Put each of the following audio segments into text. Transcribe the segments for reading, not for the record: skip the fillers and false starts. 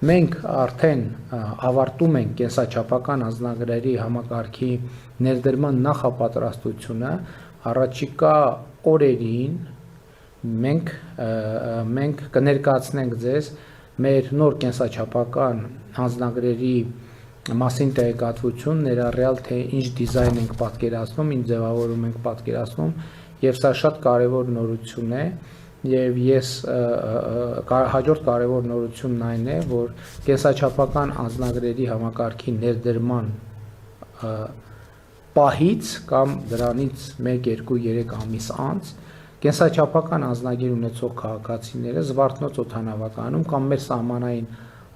Մենք արդեն ավարտում ենք կենսաչափական անձնագրերի համակարգի ներդրման նախապատրաստությունը, առաջիկա օրերին մենք կներկայացնենք ձեզ մեր նոր կենսաչափական անձնագրերի մասին տեղեկատվություն, ներառյալ թե ինչ դիզայն ենք պատկերացնում, ինչ ձևավորում ենք պատկերացնում, եւ սա շատ կարևոր նորություն է, եւ ես հաջորդ կարևոր նորությունն այն է, որ կենսաչափական անձնագրերի համակարգի ներդրման պահից կամ դրանից 1, 2, 3 ամիս անց կենսաչափական անձնագիր ունեցող քաղաքացիները Զվարթնոց օդանավականում կամ մեր սահմանային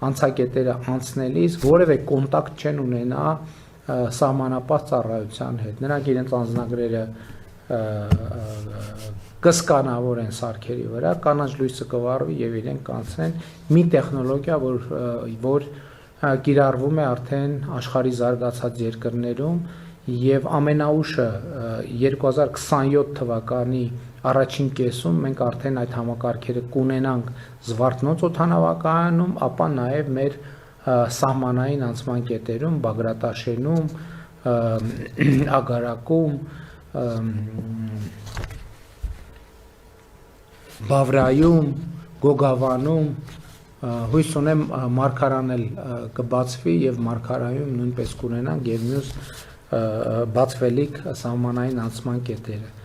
անցակետերը անցնելիս որևէ կոնտակտ չեն ունենա սահմանապահ ծառայության հետ։ Նրանք իրենց անձնագրերը կսկանավորեն սարքերի վրա, կանաչ լույսը կվառվի եւ իրենք կանցնեն մի տեխնոլոգիա, որ կիրառվում է արդեն աշխարհի զարգացած երկրներում եւ ամենաուշը 2027 թվականի առաջին կեսում մենք արդեն այդ համակարգերը կունենանք Զվարթնոց օդանավակայանում, ապա նաեւ մեր սահմանային անցման կետերում, Բագրատաշենում, Ագարակում, Բավրայում, Գոգավանում, հույս ունեմ մարգարան էլ կբացվի եւ մարգարայում նույնպես կունենանք եւ մյուս բացվելիք սահմանային անցման կետերը։